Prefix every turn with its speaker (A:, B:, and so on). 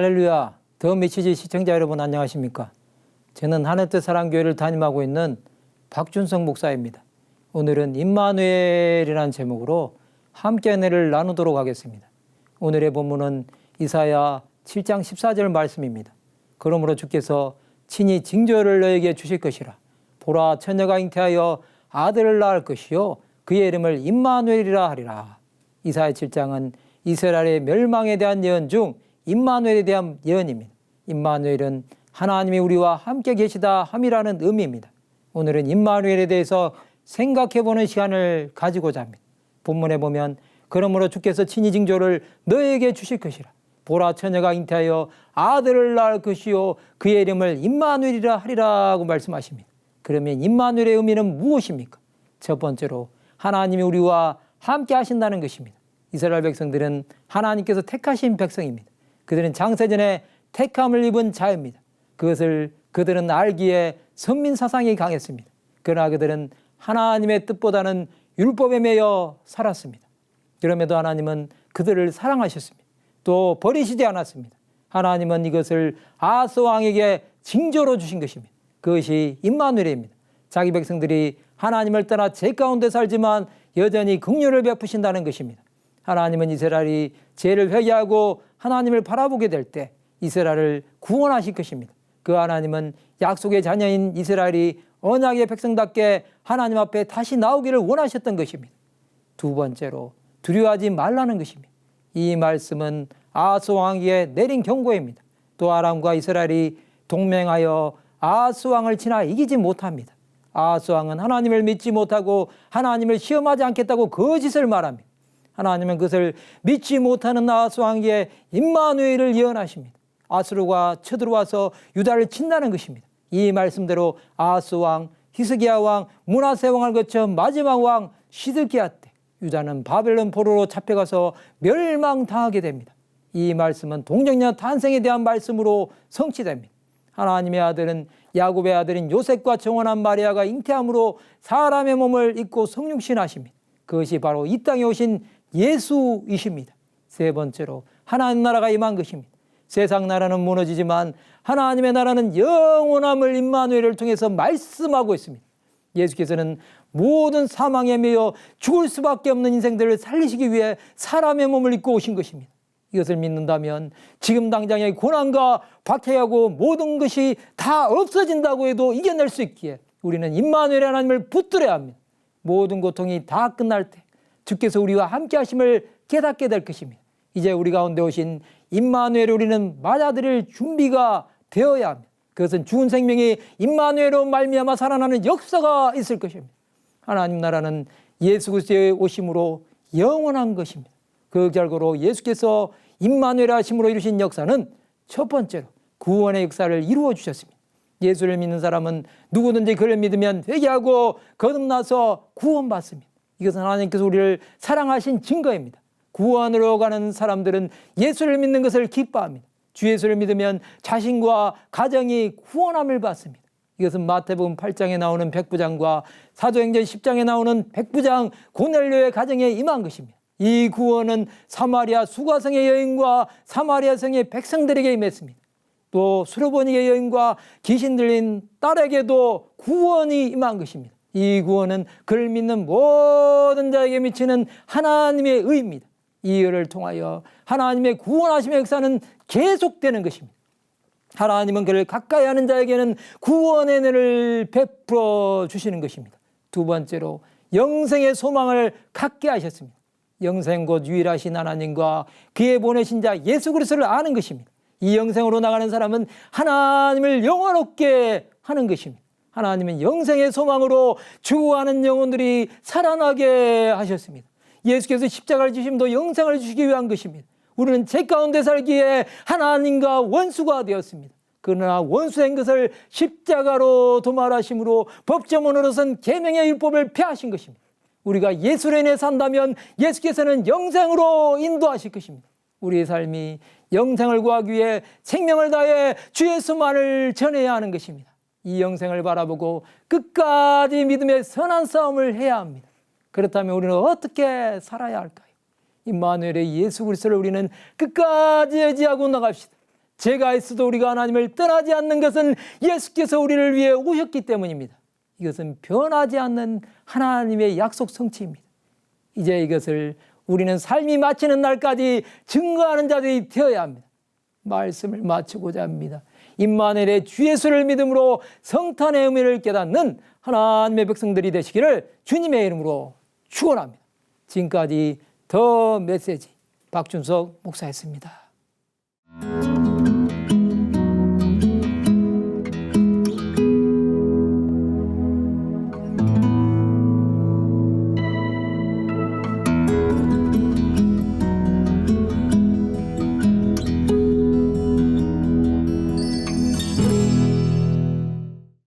A: 할렐루야. 더 메시지 시청자 여러분 안녕하십니까? 저는 하늘뜻 사랑교회를 담임하고 있는 박준성 목사입니다. 오늘은 임마누엘이라는 제목으로 함께 은혜를 나누도록 하겠습니다. 오늘의 본문은 이사야 7장 14절 말씀입니다. 그러므로 주께서 친히 징조를 너에게 주실 것이라. 보라, 처녀가 잉태하여 아들을 낳을 것이요 그의 이름을 임마누엘이라 하리라. 이사야 7장은 이스라엘의 멸망에 대한 예언 중 임마누엘에 대한 예언입니다. 임마누엘은 하나님이 우리와 함께 계시다 함이라는 의미입니다. 오늘은 임마누엘에 대해서 생각해보는 시간을 가지고자 합니다. 본문에 보면 그러므로 주께서 친히 징조를 너에게 주실 것이라. 보라, 처녀가 잉태하여 아들을 낳을 것이요 그의 이름을 임마누엘이라 하리라고 말씀하십니다. 그러면 임마누엘의 의미는 무엇입니까? 첫 번째로 하나님이 우리와 함께 하신다는 것입니다. 이스라엘 백성들은 하나님께서 택하신 백성입니다. 그들은 창세전에 택함을 입은 자입니다. 그것을 그들은 알기에 선민사상이 강했습니다. 그러나 그들은 하나님의 뜻보다는 율법에 매여 살았습니다. 그럼에도 하나님은 그들을 사랑하셨습니다. 또 버리시지 않았습니다. 하나님은 이것을 아스 왕에게 징조로 주신 것입니다. 그것이 임마누엘입니다. 자기 백성들이 하나님을 떠나 죄 가운데 살지만 여전히 긍휼을 베푸신다는 것입니다. 하나님은 이스라엘이 죄를 회개하고 하나님을 바라보게 될 때 이스라엘을 구원하실 것입니다. 그 하나님은 약속의 자녀인 이스라엘이 언약의 백성답게 하나님 앞에 다시 나오기를 원하셨던 것입니다. 두 번째로 두려워하지 말라는 것입니다. 이 말씀은 아스 왕에게 내린 경고입니다. 또 아람과 이스라엘이 동맹하여 아스 왕을 지나 이기지 못합니다. 아스 왕은 하나님을 믿지 못하고 하나님을 시험하지 않겠다고 거짓을 말합니다. 하나님은 그것을 믿지 못하는 아스 왕에게 임마누엘을 예언하십니다. 아수르가 쳐들어와서 유다를 친다는 것입니다. 이 말씀대로 아스 왕, 히스기야 왕, 므낫세 왕을 거쳐 마지막 왕 시드기야 때 유다는 바벨론 포로로 잡혀가서 멸망당하게 됩니다. 이 말씀은 동정녀 탄생에 대한 말씀으로 성취됩니다. 하나님의 아들은 야곱의 아들인 요셉과 정혼한 마리아가 잉태함으로 사람의 몸을 입고 성육신하십니다. 그것이 바로 이 땅에 오신 예수이십니다. 세 번째로 하나님 나라가 임한 것입니다. 세상 나라는 무너지지만 하나님의 나라는 영원함을 임마누엘을 통해서 말씀하고 있습니다. 예수께서는 모든 사망에 매여 죽을 수밖에 없는 인생들을 살리시기 위해 사람의 몸을 입고 오신 것입니다. 이것을 믿는다면 지금 당장의 고난과 박해하고 모든 것이 다 없어진다고 해도 이겨낼 수 있기에 우리는 임마누엘 하나님을 붙들어야 합니다. 모든 고통이 다 끝날 때 주께서 우리와 함께 하심을 깨닫게 될 것입니다. 이제 우리 가운데 오신 임마누엘을 우리는 맞아들일 준비가 되어야 합니다. 그것은 죽은 생명이 임마누엘로 말미암아 살아나는 역사가 있을 것입니다. 하나님 나라는 예수 그리스도의 오심으로 영원한 것입니다. 그 결과로 예수께서 임마누엘 하심으로 이루신 역사는 첫 번째로 구원의 역사를 이루어 주셨습니다. 예수를 믿는 사람은 누구든지 그를 믿으면 회개하고 거듭나서 구원받습니다. 이것은 하나님께서 우리를 사랑하신 증거입니다. 구원으로 가는 사람들은 예수를 믿는 것을 기뻐합니다. 주 예수를 믿으면 자신과 가정이 구원함을 받습니다. 이것은 마태복음 8장에 나오는 백부장과 사도행전 10장에 나오는 백부장 고넬료의 가정에 임한 것입니다. 이 구원은 사마리아 수가성의 여인과 사마리아 성의 백성들에게 임했습니다. 또 수르보니의 여인과 귀신 들린 딸에게도 구원이 임한 것입니다. 이 구원은 그를 믿는 모든 자에게 미치는 하나님의 의입니다. 이 의를 통하여 하나님의 구원하심의 역사는 계속되는 것입니다. 하나님은 그를 가까이 하는 자에게는 구원의 은혜를 베풀어 주시는 것입니다. 두 번째로 영생의 소망을 갖게 하셨습니다. 영생 곧 유일하신 하나님과 그의 보내신 자 예수 그리스도를 아는 것입니다. 이 영생으로 나가는 사람은 하나님을 영원롭게 하는 것입니다. 하나님은 영생의 소망으로 죽어가는 영혼들이 살아나게 하셨습니다. 예수께서 십자가를 지심도 영생을 주시기 위한 것입니다. 우리는 죄 가운데 살기에 하나님과 원수가 되었습니다. 그러나 원수된 것을 십자가로 도말하심으로 법조문으로선 계명의 율법을 폐하신 것입니다. 우리가 예수로 인해 산다면 예수께서는 영생으로 인도하실 것입니다. 우리의 삶이 영생을 구하기 위해 생명을 다해 주 예수만을 전해야 하는 것입니다. 이 영생을 바라보고 끝까지 믿음의 선한 싸움을 해야 합니다. 그렇다면 우리는 어떻게 살아야 할까요? 임마누엘의 예수 그리스도를 우리는 끝까지 의지하고 나갑시다. 죄가 있어도 우리가 하나님을 떠나지 않는 것은 예수께서 우리를 위해 오셨기 때문입니다. 이것은 변하지 않는 하나님의 약속 성취입니다. 이제 이것을 우리는 삶이 마치는 날까지 증거하는 자들이 되어야 합니다. 말씀을 마치고자 합니다. 임마누엘의 주 예수를 믿음으로 성탄의 의미를 깨닫는 하나님의 백성들이 되시기를 주님의 이름으로 축원합니다. 지금까지 더 메시지 박준석 목사였습니다.